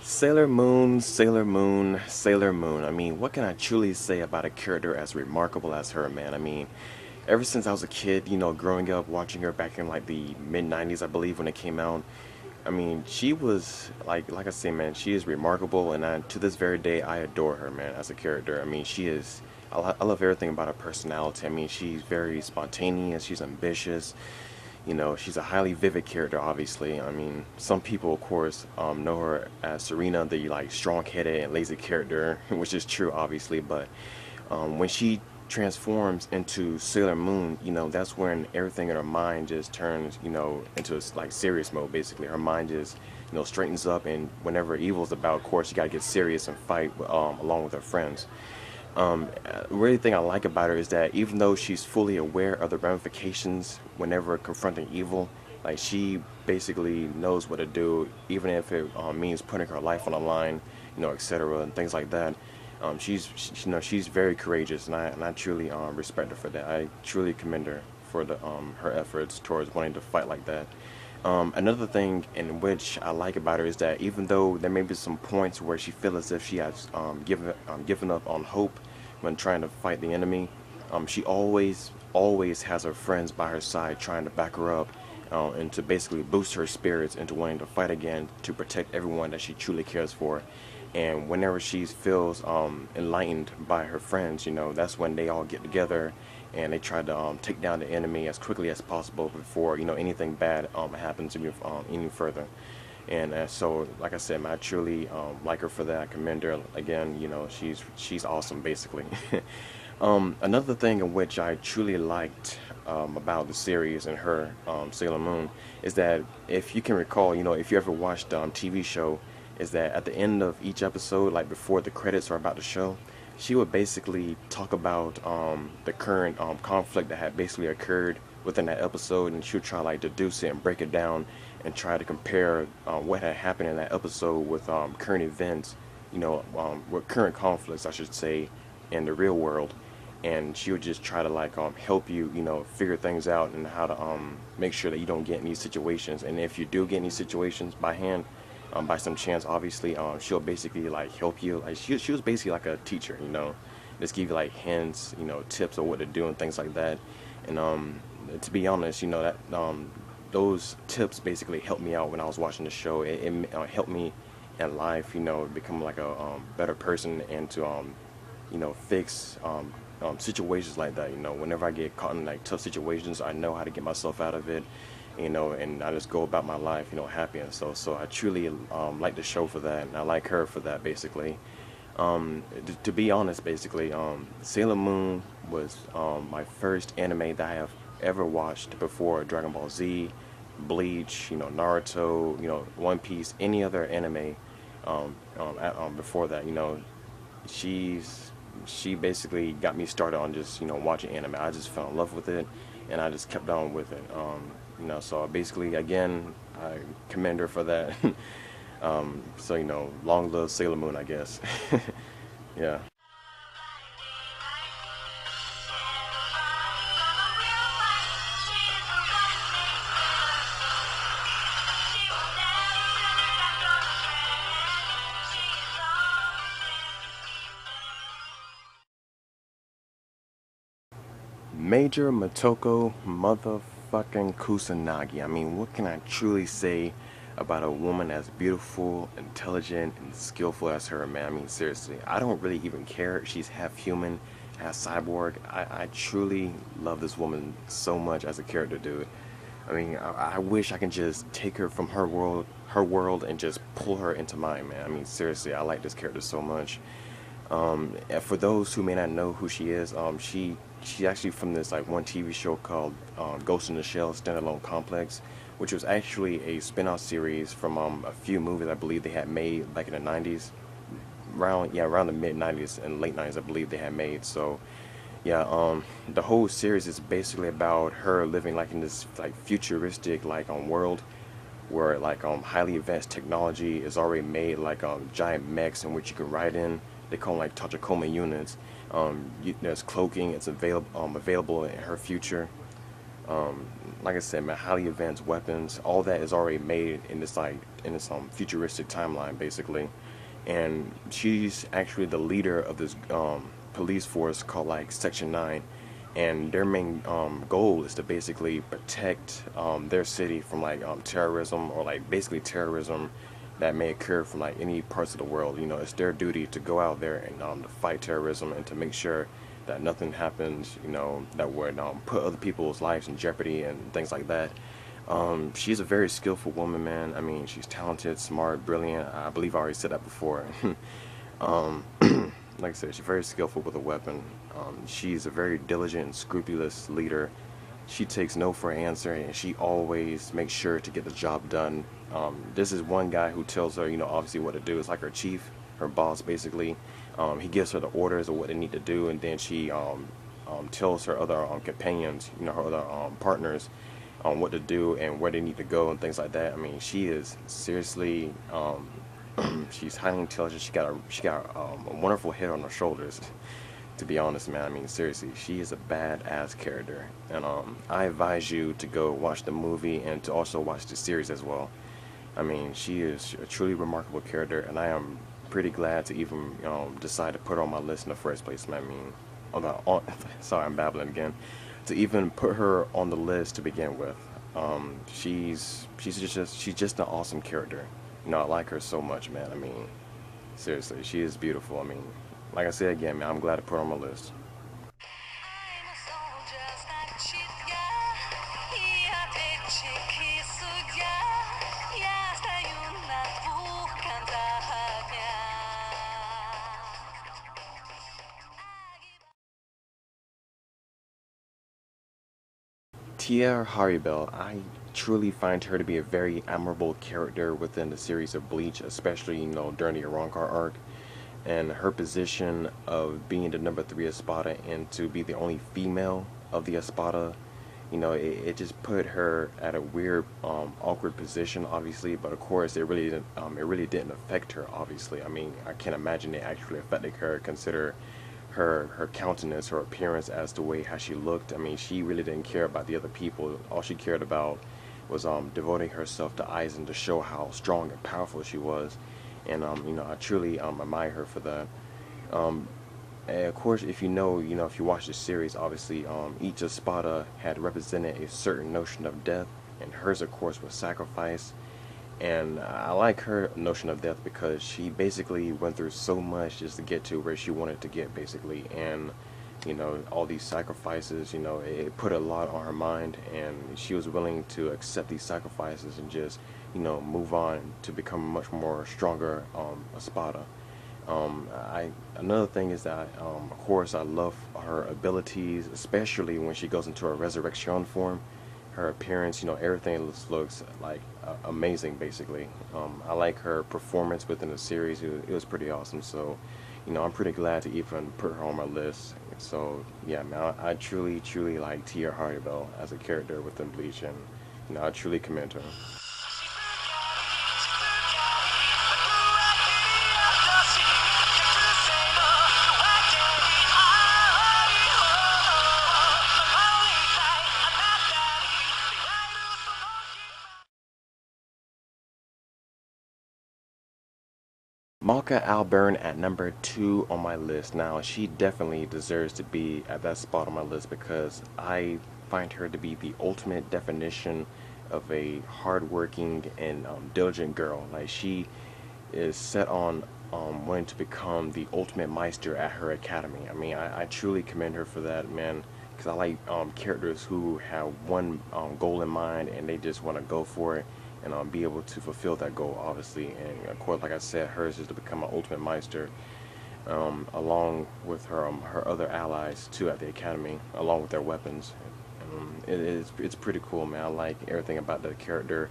Sailor Moon, Sailor Moon, Sailor Moon. I mean, what can I truly say about a character as remarkable as her, man? I mean, ever since I was a kid, growing up, watching her back in like the mid 90s, I believe, when it came out. I mean, she was like I say, man, she is remarkable, and to this very day, I adore her, man, as a character. I mean, she is. I love everything about her personality. I mean, she's very spontaneous. She's ambitious. She's a highly vivid character, obviously. I mean, some people, of course, know her as Serena, the like strong-headed and lazy character, which is true, obviously. But when she transforms into Sailor Moon, that's when everything in her mind just turns, into like serious mode. Basically, her mind just, straightens up, and whenever evil's about, of course, you gotta get serious and fight along with her friends. Really thing I like about her is that even though she's fully aware of the ramifications whenever confronting evil, like she basically knows what to do, even if it means putting her life on the line, etc. and things like that. She's very courageous, and I truly respect her for that. I truly commend her for the her efforts towards wanting to fight like that. Another thing in which I like about her is that even though there may be some points where she feels as if she has given up on hope when trying to fight the enemy, she always has her friends by her side trying to back her up, and to basically boost her spirits into wanting to fight again to protect everyone that she truly cares for. And whenever she feels enlightened by her friends, that's when they all get together and they try to take down the enemy as quickly as possible before anything bad happens any further. And so, like I said, man, I truly like her for that. I commend her again. She's awesome, basically. Another thing in which I truly liked about the series and her Sailor Moon is that if you can recall, if you ever watched the TV show, is that at the end of each episode, like before the credits are about to show, she would basically talk about the current conflict that had basically occurred within that episode, and she would try like deduce it and break it down and try to compare what had happened in that episode with current events, with current conflicts, I should say, in the real world. And she would just try to like help you, figure things out and how to make sure that you don't get in these situations. And if you do get in these situations by hand, by some chance, obviously, she'll basically like help you. Like she was basically like a teacher, just give you like hints, tips of what to do and things like that. And to be honest, that those tips basically helped me out when I was watching the show. It helped me in life, become like a better person and to fix situations like that. Whenever I get caught in like tough situations, I know how to get myself out of it. And I just go about my life, happy and so I truly like the show for that, and I like her for that, basically. To be honest, basically, Sailor Moon was my first anime that I have ever watched before Dragon Ball Z, Bleach, Naruto, One Piece, any other anime before that. She basically got me started on just watching anime. I just fell in love with it, and I just kept on with it. So basically, again, I commend her for that. So long live Sailor Moon, I guess. Yeah. Major Motoko motherfucking Kusanagi. I mean, what can I truly say about a woman as beautiful, intelligent, and skillful as her, man? I mean, seriously, I don't really even care if she's half human, half cyborg. I truly love this woman so much as a character, dude. I mean, I wish I can just take her from her world, and just pull her into mine, man. I mean, seriously, I like this character so much. For those who may not know who she is, she's actually from this like one TV show called Ghost in the Shell Standalone Complex, which was actually a spin-off series from a few movies I believe they had made back in the 90s, around the mid 90s and late 90s I believe they had made. So yeah, the whole series is basically about her living like in this like futuristic like world where like highly advanced technology is already made, like giant mechs in which you can ride in. They call them like Tachikoma units. There's cloaking. It's available in her future. Um, like I said, man, highly advanced weapons, all that is already made in this futuristic timeline, basically. And she's actually the leader of this police force called like Section 9, and their main goal is to basically protect their city from like terrorism, or like basically terrorism that may occur from like any parts of the world. You know, it's their duty to go out there and to fight terrorism and to make sure that nothing happens, you know, that would put other people's lives in jeopardy and things like that. She's a very skillful woman, man. I mean, she's talented, smart, brilliant. I believe I already said that before. um, like I said, she's very skillful with a weapon. She's a very diligent and scrupulous leader. She takes no for an answer, and she always makes sure to get the job done. This is one guy who tells her, you know, obviously what to do. It's like her chief, her boss, basically. He gives her the orders of what they need to do, and then she tells her other companions, you know, her other partners, on what to do and where they need to go and things like that. I mean, she is seriously, she's highly intelligent. She got a wonderful head on her shoulders. To be honest, man, I mean, seriously, she is a badass character, and I advise you to go watch the movie and to also watch the series as well. I mean, she is a truly remarkable character, and I am pretty glad to even decide to put her on my list in the first place. Man, I mean, sorry, I'm babbling again. To even put her on the list to begin with, she's just an awesome character. You know, I like her so much, man. I mean, seriously, she is beautiful. I mean, like I said again, man, I'm glad to put her on my list. Tia Haribel, I truly find her to be a very admirable character within the series of Bleach, especially, you know, during the Arrancar arc. And her position of being the number three Espada and to be the only female of the Espada, you know, it just put her at a weird, awkward position, obviously. But of course, it really didn't affect her, obviously. I mean, I can't imagine it actually affecting her. Consider her countenance, her appearance, as the way how she looked. I mean, she really didn't care about the other people. All she cared about was devoting herself to Aizen to show how strong and powerful she was. And you know, I truly admire her for that. Um, and of course, if you know, you know, if you watch the series, obviously, each Espada had represented a certain notion of death, and hers, of course, was sacrifice. And I like her notion of death because she basically went through so much just to get to where she wanted to get, basically. And, you know, all these sacrifices, you know, it put a lot on her mind, and she was willing to accept these sacrifices and just, you know, move on to become a much more stronger Espada. Another thing is that, of course, I love her abilities, especially when she goes into her resurrection form. Her appearance, you know, everything looks like amazing, basically. I like her performance within the series. It was pretty awesome. So, you know, I'm pretty glad to even put her on my list. So, yeah, man, I truly, truly like Tia Haribel as a character within Bleach, and, you know, I truly commend her. Malka Alburn at number two on my list. Now, she definitely deserves to be at that spot on my list because I find her to be the ultimate definition of a hardworking and diligent girl. Like, she is set on wanting to become the ultimate Meister at her academy. I mean, I truly commend her for that, man. Because I like characters who have one goal in mind and they just want to go for it and be able to fulfill that goal, obviously. And of course, like I said, hers is to become an ultimate Meister, along with her other allies too at the academy, along with their weapons. It's pretty cool, man. I like everything about the character.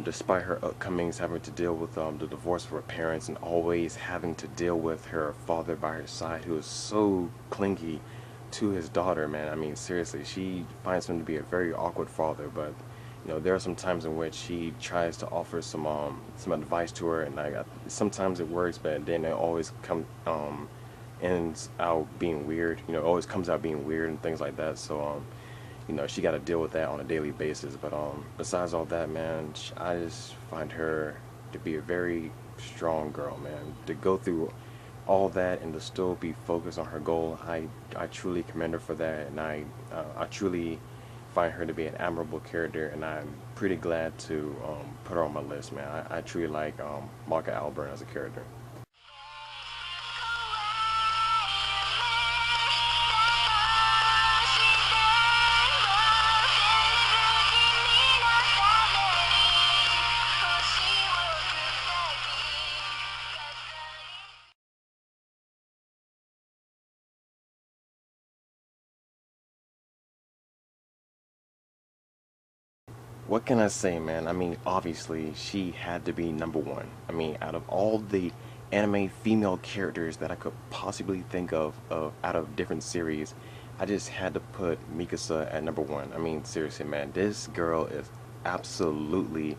Despite her upcomings having to deal with the divorce of her parents and always having to deal with her father by her side, who is so clingy to his daughter, man. I mean, seriously, she finds him to be a very awkward father, but you know, there are some times in which he tries to offer some advice to her, and sometimes it works, but then it always ends out being weird. You know, it always comes out being weird and things like that. So she got to deal with that on a daily basis. But besides all that, man, I just find her to be a very strong girl, man. To go through all that and to still be focused on her goal, I truly commend her for that, and I truly find her to be an admirable character, and I'm pretty glad to put her on my list, man. I truly like Marka Alburn as a character. What can I say, man? I mean, obviously, she had to be number one. I mean, out of all the anime female characters that I could possibly think of out of different series, I just had to put Mikasa at number one. I mean, seriously, man, this girl is absolutely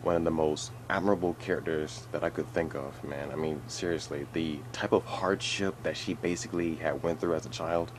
one of the most admirable characters that I could think of, man. I mean, seriously, the type of hardship that she basically had went through as a child.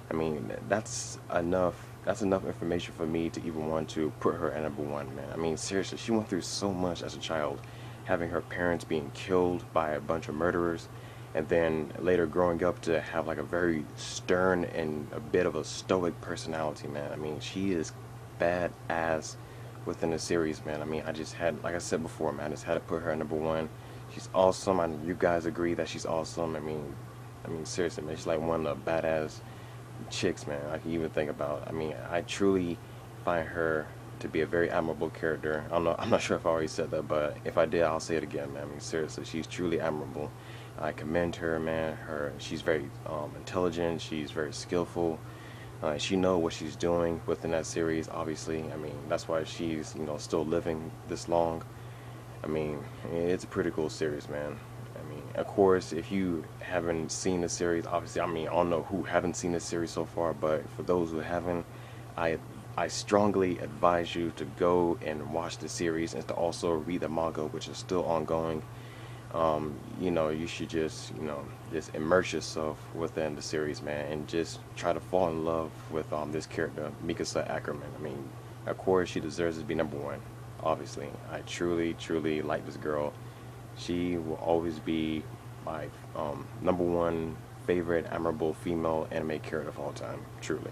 I mean, that's enough. That's enough information for me to even want to put her at number one, man. I mean, seriously, she went through so much as a child, having her parents being killed by a bunch of murderers, and then later growing up to have like a very stern and a bit of a stoic personality, man. I mean, she is badass within the series, man. I mean, I just had, like I said before, man, I just had to put her at number one. She's awesome. You guys agree that she's awesome. I mean, seriously, man, she's like one of the badass chicks, man, I can even think about. I mean, I truly find her to be a very admirable character. I'm not sure if I already said that, but if I did, I'll say it again, man. I mean, seriously, she's truly admirable. I commend her, man. She's very intelligent. She's very skillful. She know what she's doing within that series. Obviously, I mean, that's why she's still living this long. I mean, it's a pretty cool series, man. I mean, of course, if you haven't seen the series, obviously, I mean, I don't know who haven't seen the series so far, but for those who haven't, I I strongly advise you to go and watch the series and to also read the manga, which is still ongoing. You should just immerse yourself within the series, man, and just try to fall in love with this character, Mikasa Ackerman. I mean, of course, she deserves to be number one. Obviously, I truly, truly like this girl. She will always be my number one favorite admirable female anime character of all time. Truly.